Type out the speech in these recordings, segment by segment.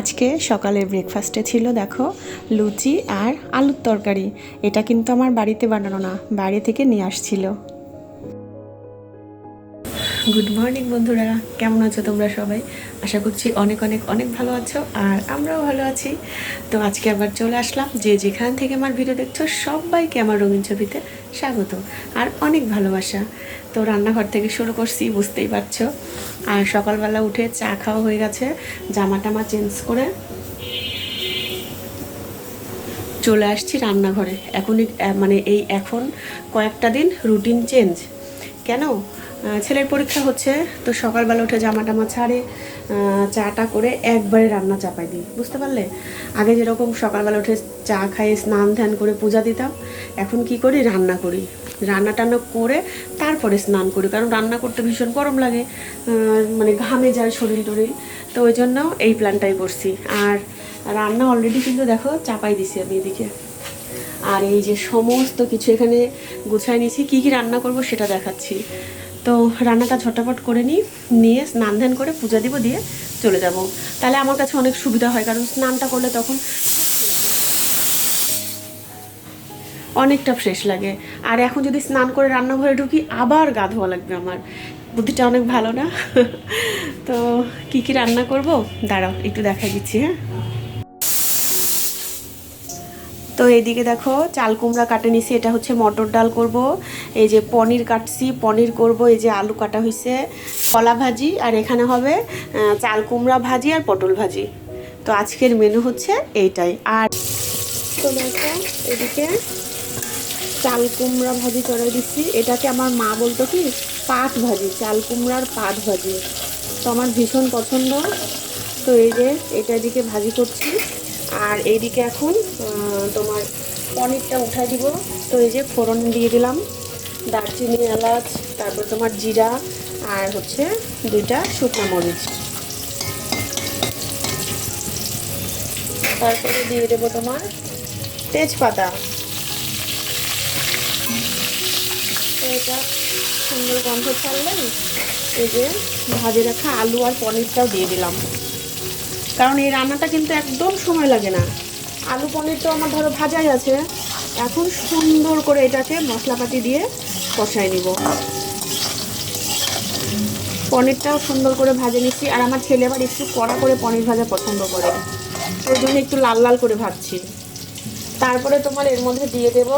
আজকে সকালের ব্রেকফাস্টে ছিল দেখো লুচি আর আলুর তরকারি। এটা কিন্তু আমার বাড়িতে বানানো না, বাইরে থেকে নিয়ে আসছিল। গুড মর্নিং বন্ধুরা, কেমন আছো তোমরা সবাই? আশা করছি অনেক অনেক অনেক ভালো আছো, আর আমরাও ভালো আছি। তো আজকে আবার চলে আসলাম, যে যেখান থেকে আমার ভিডিও দেখছো সবাইকে আমার রঙিন ছবিতে স্বাগত আর অনেক ভালোবাসা। তো রান্নাঘর থেকে শুরু করছি, বুঝতেই পারছো। আর সকালবেলা উঠে চা খাওয়া হয়ে গেছে, জামা টামা চেঞ্জ করে চলে আসছি রান্নাঘরে। এখনই মানে এখন কয়েকটা দিন রুটিন চেঞ্জ। কেন? ছেলের পরীক্ষা হচ্ছে, তো সকালবেলা উঠে জামা টামা ছাড়ে চাটা করে একবারে রান্না চাপাই দিই, বুঝতে পারলে? আগে যেরকম সকালবেলা উঠে চা খাইয়ে স্নান ধ্যান করে পূজা দিতাম, এখন কি করি, রান্না করি। রান্না টান্না করে তারপরে স্নান করি, কারণ রান্না করতে ভীষণ গরম লাগে, মানে ঘামে যায় শরীর টরিল। তো ওই জন্য এই প্ল্যানটাই করছি। আর রান্না অলরেডি কিন্তু দেখো চাপাই দিছি আমি এদিকে। আর এই যে সমস্ত কিছু এখানে গুছাই নিয়েছি, কী কী রান্না করব সেটা দেখাচ্ছি। তো রান্নাটা ঝটাপট করে নিয়ে স্নান ধ্যান করে পূজা দিব, দিয়ে চলে যাব। তাহলে আমার কাছে অনেক সুবিধা হয়, কারণ স্নানটা করলে তখন অনেকটা ফ্রেশ লাগে। আর এখন যদি স্নান করে রান্নাঘরে ঢুকি, আবার গা ধোয়া লাগবে আমার। বুদ্ধিটা অনেক ভালো না? তো কী কী রান্না করব দাঁড়াও একটু দেখাই দিচ্ছি। হ্যাঁ, তো এইদিকে দেখো চাল কুমড়া কাটে নিছি, এটা হচ্ছে মটর ডাল করব। এই যে পনির কাটছি, পনির করব। এই যে আলু কাটা হয়েছে, কলা ভাজি, আর এখানে হবে চাল কুমড়া ভাজি আর পটল ভাজি। তো আজকের মেনু হচ্ছে এইটাই। আর তো দেখো এদিকে চাল কুমড়া ভাজি করে দিচ্ছি। এটাকে আমার মা বলতো কি পাট ভাজি, চাল কুমড়ার পাট ভাজি। তো আমার ভীষণ পছন্দ। তো এই যে এটা এদিকে ভাজি করছি, আর এইদিকে এখন তোমার পনিরটা উঠাই দিব। তো এই যে ফোড়ন দিয়ে দিলাম, দারচিনি, এলাচ, তারপর তোমার জিরা, আর হচ্ছে 2টা শুকনো মরিচ। তারপরে দিয়ে দেবো তোমার তেজপাতা। তো এটা সুন্দর গন্ধ ছাড়লেন, এই যে ভাজে রাখা আলু আর পনিরটাও দিয়ে দিলাম। কারণ এই রান্নাটা কিন্তু একদম সময় লাগে না। আলু পনির তো আমার ধরো ভাজাই আছে, এখন সুন্দর করে এটাকে মশলাপাতি দিয়ে কষাই নিব। পনিরটাও সুন্দর করে ভাজে নিচ্ছি। আর আমার ছেলে আবার একটু কড়া করে পনির ভাজা পছন্দ করে, ওই জন্য একটু লাল লাল করে ভাজছি। তারপরে তোমার এর মধ্যে দিয়ে দেব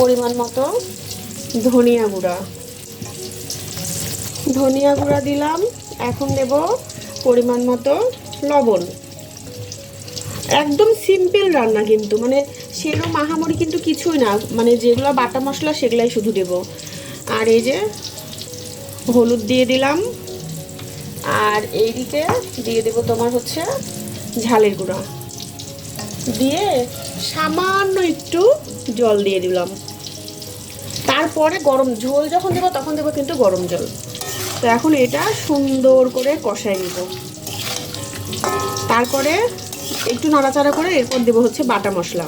পরিমাণ মতো ধনিয়া গুঁড়া। ধনিয়া গুঁড়া দিলাম। এখন দেব পরিমাণ মতো লবণ। একদম সিম্পল রান্না, কিন্তু মানে সেরকম মাহামরি কিন্তু কিছুই না, মানে যেগুলো বাটা মশলা সেগুলাই শুধু দেব। আর এই যে হলুদ দিয়ে দিলাম, আর এইদিকে দিয়ে দেব তোমার হচ্ছে ঝালের গুঁড়া, দিয়ে সামান্য একটু জল দিয়ে দিলাম। তারপরে গরম ঝোল যখন দেবো তখন দেবো কিন্তু গরম জল। তো এখন এটা সুন্দর করে কষাই নিব। তারপরে একটু নাড়াচাড়া করে এরপর দেবো হচ্ছে বাটা মশলা।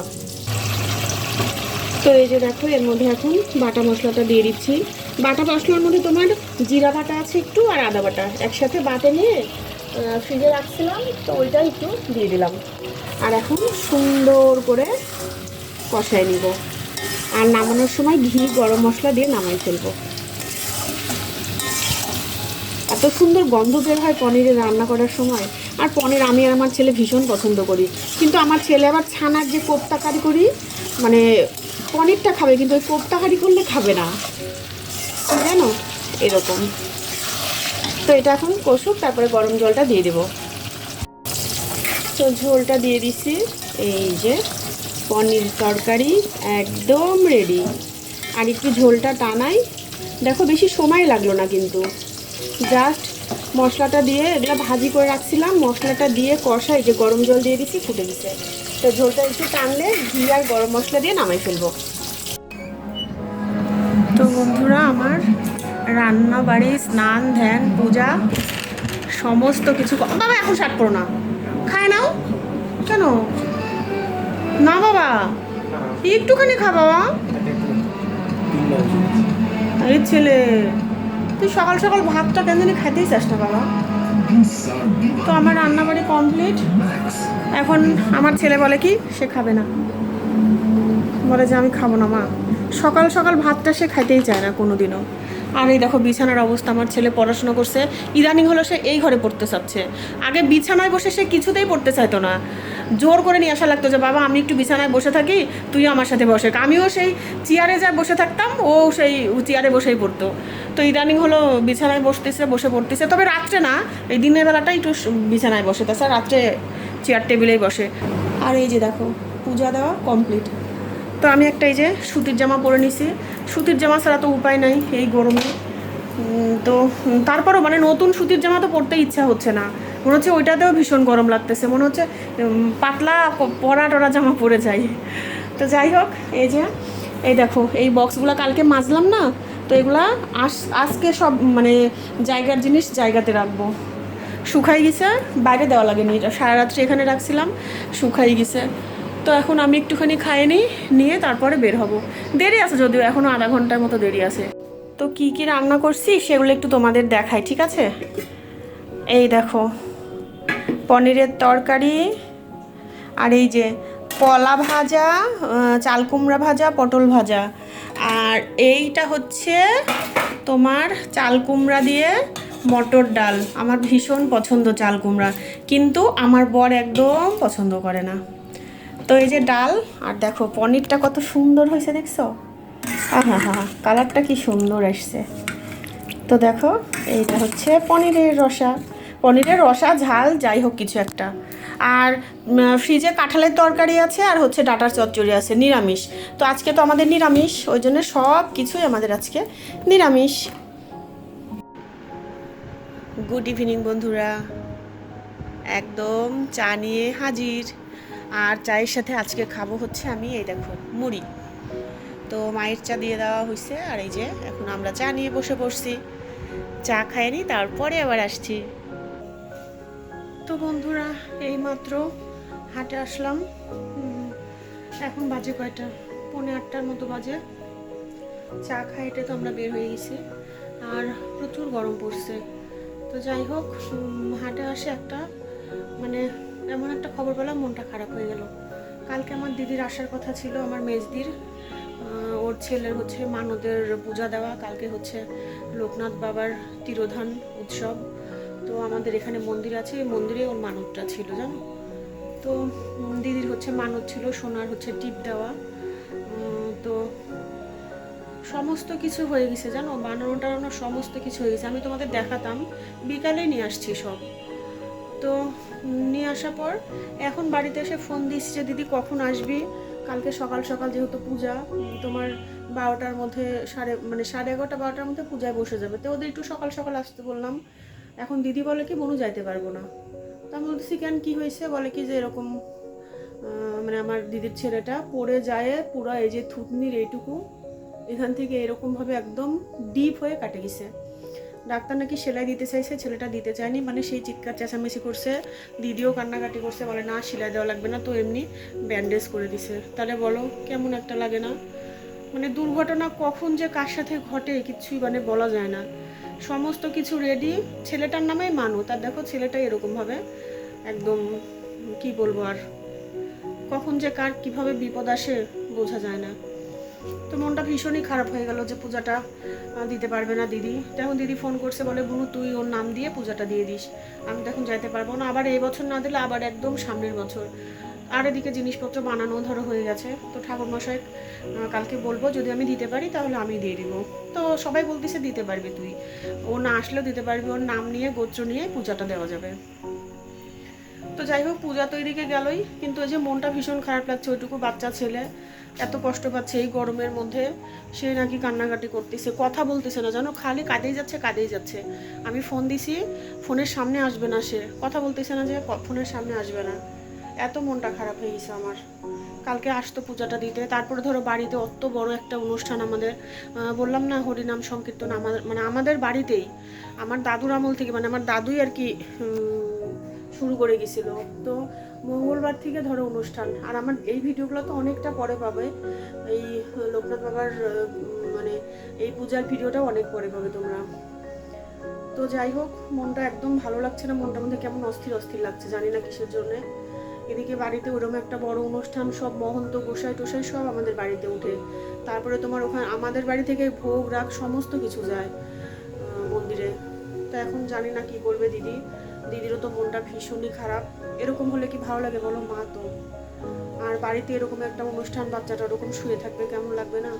তো এই যে দেখো এর মধ্যে এখন বাটা মশলাটা দিয়ে দিচ্ছি। বাটা মশলার মধ্যে তোমার জিরা বাটা আছে একটু, আর আদা বাটা একসাথে বাটে নিয়ে ফ্রিজে রাখছিলাম, তো ওইটা একটু দিয়ে দিলাম। আর এখন সুন্দর করে কষাই নিব। আর নামানোর সময় ঘি গরম মশলা দিয়ে নামাই ফেলবো। এত সুন্দর গন্ধ বের হয় পনিরের রান্না করার সময়। আর পনির আমি আর আমার ছেলে ভীষণ পছন্দ করি, কিন্তু আমার ছেলে আবার ছানার যে কোপ্তা কারি করি, মানে পনিরটা খাবে, কিন্তু ওই কোপ্তা কারি করলে খাবে না, জানো, এরকম। তো এটা এখন কষুক, তারপরে গরম জলটা দিয়ে দেবো। তো ঝোলটা দিয়ে দিছি। এই যে পনির তরকারি একদম রেডি। আর একটু ঝোলটা টানাই, দেখো বেশি সময় লাগলো না, কিন্তু জাস্ট মশলাটা দিয়ে এগুলো ভাজি করে রাখছিলাম, মশলাটা দিয়ে কষাই যে গরম জল দিয়ে দিচ্ছি, ফুটে দিচ্ছে। তো ঝোলটা একটু টানলে ঘি আর গরম মশলা দিয়ে নামাই ফেলবো। তো বন্ধুরা, আমার রান্না বাড়ি, স্নান ধ্যান, পূজা সমস্ত কিছু। বাবা এখন শাক করো না, খায় নাও। কেন না বাবা, একটুখানি খা বাবা। এই ছেলে, তুই সকাল সকাল ভাতটা কেন জানি খাইতেই চাস না বাবা। তো আমার রান্নাবাড়ি কমপ্লিট। এখন আমার ছেলে বলে কি সে খাবে না, বলে যে আমি খাবো না মা। সকাল সকাল ভাতটা সে খাইতেই চায় না কোনো দিনও। আর এই দেখো বিছানার অবস্থা, আমার ছেলে পড়াশোনা করছে, ইদানিং হলো সে এই ঘরে পড়তে চাচ্ছে। আগে বিছানায় বসে সে কিছুতেই পড়তে চাইতো না, জোর করে নিয়ে আসা লাগতো যে বাবা আমি একটু বিছানায় বসে থাকি, তুই আমার সাথে বসে। আমিও সেই চেয়ারে যা বসে থাকতাম, ও সেই চেয়ারে বসেই পড়তো। তো ইদানিং হলো বিছানায় বসে পড়তেছে, তবে রাত্রে না, এই দিনের বেলাটা একটু বিছানায় বসে, তাছাড়া রাত্রে চেয়ার টেবিলেই বসে। আর এই যে দেখো পূজা দেওয়া কমপ্লিট। তো আমি একটা এই যে সুতির জামা পরে নিছি, সুতির জামা ছাড়া তো উপায় নাই এই গরমে। তো তারপরও মানে নতুন সুতির জামা তো পরতে ইচ্ছা হচ্ছে না, মনে হচ্ছে ওইটাতেও ভীষণ গরম লাগতেছে, মনে হচ্ছে পাতলা পরা টরা জামা পরে যাই। তো যাই হোক, এই যে এই দেখো এই বক্সগুলো কালকে মাজলাম না, তো এগুলা আজকে সব মানে জায়গার জিনিস জায়গাতে রাখবো। শুকাই গেছে, বাইরে দেওয়া লাগেনি, এটা সারা রাত্রি এখানে রাখছিলাম, শুকাই গেছে। তো এখন আমি একটুখানি খাইয়ে নিয়ে তারপরে বের হব। দেরি আছে যদিও, এখনও আধা ঘন্টার মতো দেরি আছে। তো কি কি রান্না করছি সেগুলো একটু তোমাদের দেখাই, ঠিক আছে? এই দেখো পনিরের তরকারি, আর এই যে কলা ভাজা, চাল কুমড়া ভাজা, পটল ভাজা, আর এইটা হচ্ছে তোমার চাল কুমড়া দিয়ে মটর ডাল। আমার ভীষণ পছন্দ চাল কুমড়া, কিন্তু আমার বর একদম পছন্দ করে না। তো এই যে ডাল, আর দেখো পনিরটা কত সুন্দর হয়েছে দেখছো? হ্যাঁ হ্যাঁ, কালারটা কি সুন্দর এসছে। তো দেখো এইটা হচ্ছে পনিরের রসা ঝাল যাই হোক কিছু একটা। আর ফ্রিজে কাঁঠালের তরকারি আছে, আর হচ্ছে ডাঁটার চচ্চড়ি আছে, নিরামিষ। তো আজকে তো আমাদের নিরামিষ, ওই জন্য সব কিছুই আমাদের আজকে নিরামিষ। গুড ইভিনিং বন্ধুরা, একদম চা নিয়ে হাজির। আর চায়ের সাথে আজকে খাবো হচ্ছে আমি এই দেখো মুড়ি। তো মায়ের চা দিয়ে দেওয়া হয়েছে, আর এই যে এখন আমরা চা নিয়ে বসে পড়ছি, চা খাইনি তারপরে আবার আসছি। তো বন্ধুরা এইমাত্র হাটে আসলাম, এখন বাজে কয়টা, 7:45 মতো বাজে। চা খাইতে তো আমরা বের হয়ে গেছি, আর প্রচুর গরম পড়ছে। তো যাই হোক, হাটে আসে একটা মানে এমন একটা খবর পেলাম, মনটা খারাপ হয়ে গেল। কালকে আমার দিদির আসার কথা ছিল, আমার মেজদির, ওর ছেলের হচ্ছে মানদের পূজা দেওয়া, কালকে হচ্ছে লোকনাথ বাবার তিরোধান উৎসব। তো আমাদের এখানে মন্দির আছে, এই মন্দিরে ওর মানতটা ছিল জানো। তো দিদির হচ্ছে মানত ছিল সোনার হচ্ছে টিপ দেওয়া। তো সমস্ত কিছু হয়ে গেছে জানো, বানানো টানানো সমস্ত কিছু হয়ে গেছে। আমি তোমাদের দেখাতাম, বিকালে নিয়ে আসছি সব। তো নিয়ে আসার পর এখন বাড়িতে এসে ফোন দিচ্ছি যে দিদি কখন আসবি, কালকে সকাল সকাল যেহেতু পূজা, তোমার 12টার মধ্যে সাড়ে 11:30 12টার মধ্যে পূজায় বসে যাবে। তো ওদের একটু সকাল সকাল আসতে বললাম। এখন দিদি বলে কি বনু যাইতে পারবো না। তো আমি বলতেছি কেন, কি হয়েছে? বলে কি যে এরকম মানে আমার দিদির ছেলেটা পড়ে যায় পুরো এই যে থুতনির এইটুকু এখান থেকে এরকমভাবে একদম ডিপ হয়ে কাটে গেছে। ডাক্তার নাকি সেলাই দিতে চাইছে, ছেলেটা দিতে চায়নি, মানে সেই চিৎকার চেঁচামেচি করছে, দিদিও কান্নাকাটি করছে, বলে না সেলাই দেওয়া লাগবে না, তো এমনি ব্যান্ডেজ করে দিছে। তাহলে বলো কেমন একটা লাগে না? মানে দুর্ঘটনা কখন যে কার সাথে ঘটে কিছুই মানে বলা যায় না। সমস্ত কিছু রেডি, ছেলেটার নামেই মানু, তার দেখো ছেলেটা এরকমভাবে একদম কি বলবো, আর কখন যে কার কিভাবে বিপদ আসে বোঝা যায় না। তো মনটা ভীষণই খারাপ হয়ে গেল যে পূজাটা দিতে পারবে না দিদি। তখন দিদি ফোন করছে, বলে বুনু তুই ওর নাম দিয়ে পূজাটা দিয়ে দিস। আমি তখন যাইতে পারবো না, আবার এই বছর না দিলে আবার একদম সামনের বছর। আর এদিকে জিনিসপত্র বানানো ধরো হয়ে গেছে। তো ঠাকুরমশাই কালকে বলবো, যদি আমি দিতে পারি তাহলে আমি দিয়ে দিব। তো সবাই বলতেছে দিতে পারবি তুই, ও না আসলেও দিতে পারবি, ওর নাম নিয়ে গোত্র নিয়ে পূজাটা দেওয়া যাবে। তো যাই হোক, পূজা তো এদিকে গেলই, কিন্তু ওই যে মনটা ভীষণ খারাপ লাগছে, ওইটুকু বাচ্চা ছেলে এত কষ্ট পাচ্ছে এই গরমের মধ্যে, সে নাকি কান্নাকাটি করতেছে, কথা বলতেছে না জানো, খালি কাঁদেই যাচ্ছে। আমি ফোন দিছি, ফোনের সামনে আসবে না, সে কথা বলতেছে না যে ফোনের সামনে আসবে না। এত মনটা খারাপ হয়ে গেছে আমার। কালকে আসতো পূজাটা দিতে, তারপরে ধরো বাড়িতে অত বড় একটা অনুষ্ঠান আমাদের, বললাম না হরিনাম সংকীর্তন, আমাদের বাড়িতেই, আমার দাদুর আমল থেকে, মানে আমার দাদুই আর কি শুরু করে গেছিলো। তো মঙ্গলবার থেকে ধরো অনুষ্ঠান, আর আমার এই ভিডিওগুলো তো অনেকটা পরে পাবে, এই লোকনাথ বাবার মানে এই পূজার ভিডিওটাও অনেক পরে পাবে তোমরা। তো যাই হোক, মনটা একদম ভালো লাগছে না, মনটার মধ্যে কেমন অস্থির অস্থির লাগছে, জানি না কিসের জন্যে। এদিকে বাড়িতে ওরকম একটা বড় অনুষ্ঠান, সব মহন্ত গোসাই টোসাই সব আমাদের বাড়িতে উঠে, তারপরে তোমার ওখানে আমাদের বাড়ি থেকে ভোগ রাগ সমস্ত কিছু যায় মন্দিরে। তো এখন জানি না কি করবে দিদিরও তো মনটা ভীষণই খারাপ। এরকম হলে কি ভালো লাগে বলো মা? তো আর বাড়িতে এরকম একটা অনুষ্ঠান, বাচ্চাটা ওরকম শুয়ে থাকবে, কেমন লাগবে না?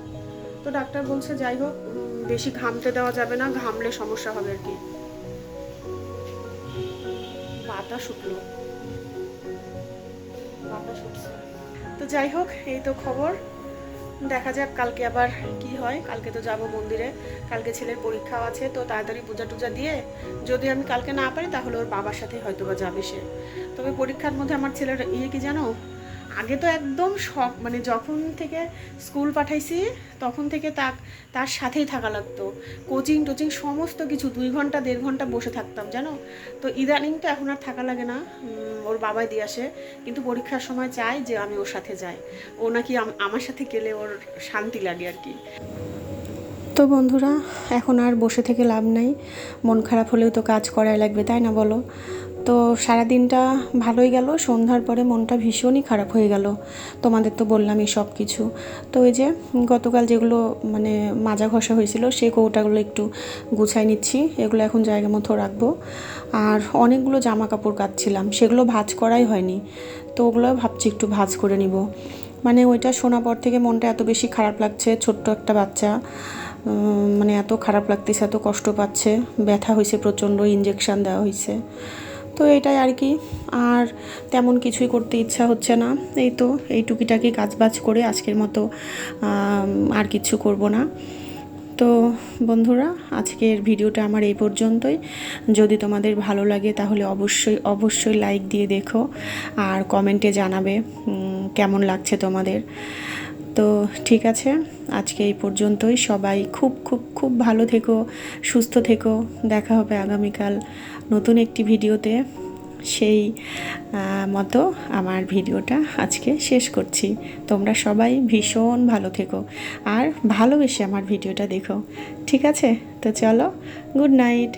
তো ডাক্তার বলছে যাই হোক, বেশি ঘামতে দেওয়া যাবে না, ঘামলে সমস্যা হবে আর কি। বাতাস উঠলো, বাতাস উঠছে। তো যাই হোক, এই তো খবর। দেখা যাক কালকে আবার কি হয়। কালকে তো যাব মন্দিরে, কালকে ছেলের পরীক্ষাও আছে, তো তাড়াতাড়ি পূজা টুজা দিয়ে যদি আমি কালকে না পারি তাহলে ওর বাবার সাথে হয়তো বা যাবে সে। তবে পরীক্ষার মধ্যে আমার ছেলের কি জানো, আগে তো একদম শখ, মানে যখন থেকে স্কুল পাঠাইছি তখন থেকে তার সাথেই থাকা লাগতো, কোচিং টোচিং সমস্ত কিছু 2 ঘন্টা 1.5 ঘন্টা বসে থাকতাম জানো। তো ইদানিং তো এখন আর থাকা লাগে না, ওর বাবাই দিয়ে আসে, কিন্তু পরীক্ষার সময় চাই যে আমি ওর সাথে যাই, ও নাকি আমার সাথে গেলে ওর শান্তি লাগে আর কি। তো বন্ধুরা, এখন আর বসে থেকে লাভ নাই, মন খারাপ হলেও তো কাজ করাই লাগবে, তাই না বলো? তো সারাদিনটা ভালোই গেল, সন্ধ্যার পরে মনটা ভীষণই খারাপ হয়ে গেল, তোমাদের তো বললামই সব কিছু। তো ওই যে গতকাল যেগুলো মানে মাজা ঘষা হয়েছিল সেই কৌটাগুলো একটু গুছাই নিচ্ছি, এগুলো এখন জায়গা মতো রাখবো। আর অনেকগুলো জামা কাপড় কাচ্ছিলাম, সেগুলো ভাঁজ করাই হয়নি, তো ওগুলো ভাবছি একটু ভাঁজ করে নিব। মানে ওইটা শোনার পর থেকে মনটা এত বেশি খারাপ লাগছে, ছোট্ট একটা বাচ্চা, মানে এত খারাপ লাগতেছে, এত কষ্ট পাচ্ছে, ব্যথা হয়েছে প্রচণ্ড, ইঞ্জেকশান দেওয়া হয়েছে। তো এটাই আর কি, আর তেমন কিছুই করতে ইচ্ছা হচ্ছে না। এই তো এই টুকিটাকি কাজবাজ করে আজকের মতো আর কিছু করব না। তো বন্ধুরা, আজকের ভিডিওটা আমার এই পর্যন্তই। যদি তোমাদের ভালো লাগে তাহলে অবশ্যই লাইক দিয়ে দেখো, আর কমেন্টে জানাবে কেমন লাগছে তোমাদের। তো ঠিক আছে, আজকে এই পর্যন্তই। সবাই খুব খুব খুব ভালো থেকো, সুস্থ থেকো। দেখা হবে আগামীকাল নতুন একটি ভিডিওতে। সেই মতো আমার ভিডিওটা আজকে শেষ করছি। তোমরা সবাই ভীষণ ভালো থেকো আর ভালোবেসে আমার ভিডিওটা দেখো, ঠিক আছে? তো চলো, গুড নাইট।